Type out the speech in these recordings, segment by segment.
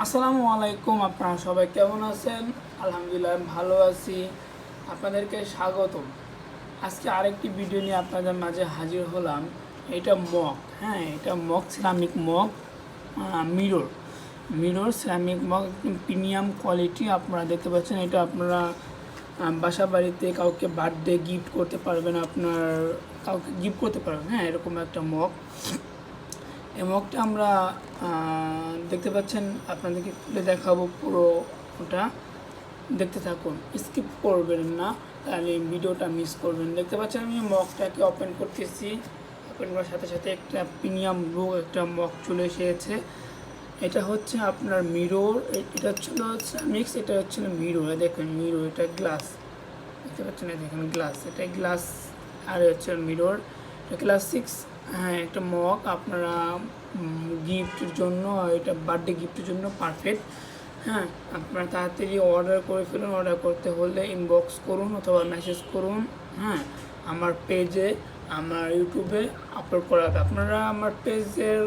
আসসালামু আলাইকুম। আপনারা সবাই কেমন আছেন? আলহামদুলিল্লাহ আমি ভালো আছি। আপনাদেরকে স্বাগতম। আজকে আরেকটি ভিডিও নিয়ে আপনাদের মাঝে হাজির হলাম। এটা মগ, এটা mug, ceramic mug, mirror mirror ceramic mug, premium quality. আপনারা দেখতে পাচ্ছেন, এটা আপনারা বাসা বাড়িতে কাউকে বার্থডে গিফট করতে পারবেন, আপনার কাউকে গিফট করতে পারবেন। এরকম একটা মগ। এই মগটা আমরা দেখতে পাচ্ছেন, আপনাদেরকে খুলে দেখাবো। পুরো ওটা দেখতে থাকুন, স্কিপ করবেন না, তাহলে ভিডিওটা মিস করবেন। দেখতে পাচ্ছেন আমি মগটাকে ওপেন করতেছি। ওপেন করার সাথে সাথে একটা প্রিমিয়াম লুক একটা মগ চলে এসেছে। এটা হচ্ছে আপনার মিরর, এটা ছিল মিক্স, এটা হচ্ছিল মিরর। দেখুন মিরর, এটা গ্লাস দেখতে পাচ্ছেন, দেখুন গ্লাস, এটা গ্লাস। আর হচ্ছে মিরর, এটা ক্লাস 6। একটা মগ আপনারা গিফটের জন্য, এটা বার্থডে গিফটের জন্য পারফেক্ট। আপনারা তাড়াতাড়ি অর্ডার করে ফেলুন। অর্ডার করতে হলে ইনবক্স করুন অথবা মেসেজ করুন। আমার পেজে, আমার ইউটিউবে আপলোড করা হবে। আপনারা আমার পেজের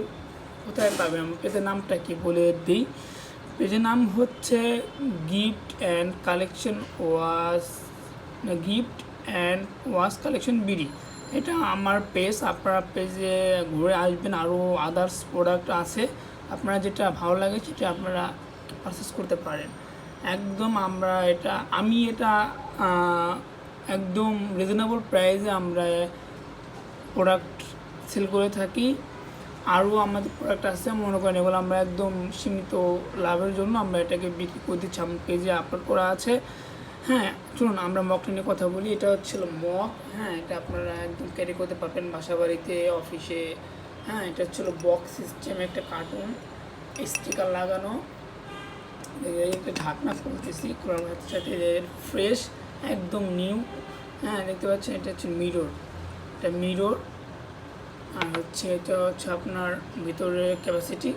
কোথায় পাবেন, আমার পেজের নামটা কি বলে দিই। পেজের নাম হচ্ছে gift and collection wash collection BD. এটা আমার পেজ। আপনারা পেজে ঘুরে আসবেন, আরও আদার্স প্রোডাক্ট আছে। আপনারা যেটা ভালো লাগে সেটা আপনারা পারচেস করতে পারেন। একদম আমি এটা একদম রিজনেবল প্রাইসে আমরা প্রোডাক্ট সেল করে থাকি। আরও আমাদের প্রোডাক্ট আছে, মনে করেন এগুলো আমরা একদম সীমিত লাভের জন্য আমরা এটাকে বিক্রি করে দিচ্ছি। আমার পেজে আপলোড করা আছে। চলুন আমরা মগটা নিয়ে কথা বলি। এটা হচ্ছিল মগ। এটা আপনারা একদম ক্যারি করতে পারবেন বাসা বাড়িতে, অফিসে। এটা হচ্ছিল বক্স সিস্টেম, একটা কার্টুন স্টিকার লাগানো। একটা ঢাকনা খুলতেছি, খোলার সাথে সাথে ফ্রেশ, একদম নিউ। দেখতে পাচ্ছেন, এটা হচ্ছে মিরর। এটা মিরর। আর এটা হচ্ছে আপনার ভিতরে ক্যাপাসিটি।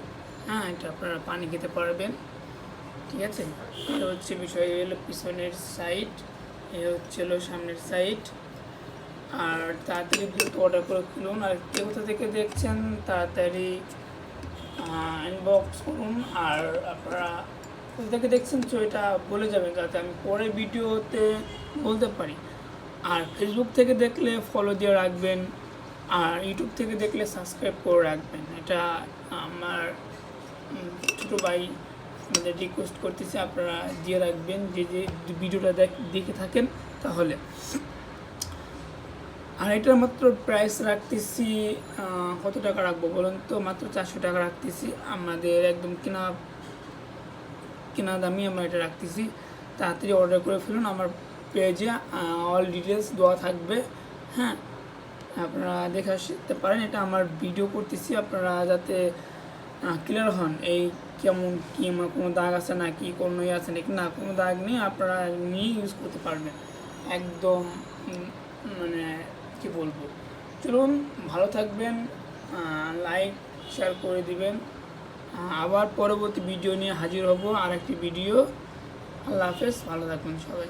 এটা আপনারা পানি খেতে পারবেন, ঠিক আছে। এটা হচ্ছে বিষয় হলো পিছনের সাইড, এ হচ্ছে সামনের সাইড। আর তাড়াতাড়ি অর্ডার করে খুলুন। আর কে কোথা থেকে দেখছেন তাড়াতাড়ি ইনবক্স করুন। আর আপনারা কোথা থেকে দেখছেন তো এটা বলে যাবেন, যাতে আমি পরে ভিডিওতে বলতে পারি। আর ফেসবুক থেকে দেখলে ফলো দিয়ে রাখবেন, আর ইউটিউব থেকে দেখলে সাবস্ক্রাইব করে রাখবেন। এটা আমার ছোটো ভাই আমাদের রিকোয়েস্ট করতেছি, আপনারা দিয়ে রাখবেন যে ভিডিওটা দেখে থাকেন তাহলে। আর এটার মাত্র প্রাইস রাখতেছি, কত টাকা রাখবো বলুন তো? মাত্র 400 টাকা রাখতেছি। আমাদের একদম কেনা দামি আমরা এটা রাখতেছি। তাড়াতাড়ি অর্ডার করে ফেলুন। আমার পেজে অল ডিটেলস দেওয়া থাকবে। আপনারা দেখে আসতে পারেন। এটা আমার ভিডিও করতেছি, আপনারা যাতে ক্লিয়ার হন এই কেমন কি, আমার কোনো দাগ আছে নাকি, কোনো আছে নাকি। না, কোনো দাগ নেই, আপনারা নিয়ে ইউজ করতে পারবেন একদম। মানে কি বলবো, চলুন ভালো থাকবেন, লাইক শেয়ার করে দিবেন। আবার পরবর্তী ভিডিও নিয়ে হাজির হব, আর একটি ভিডিও। আল্লাহ হাফেজ, ভালো থাকবেন সবাই।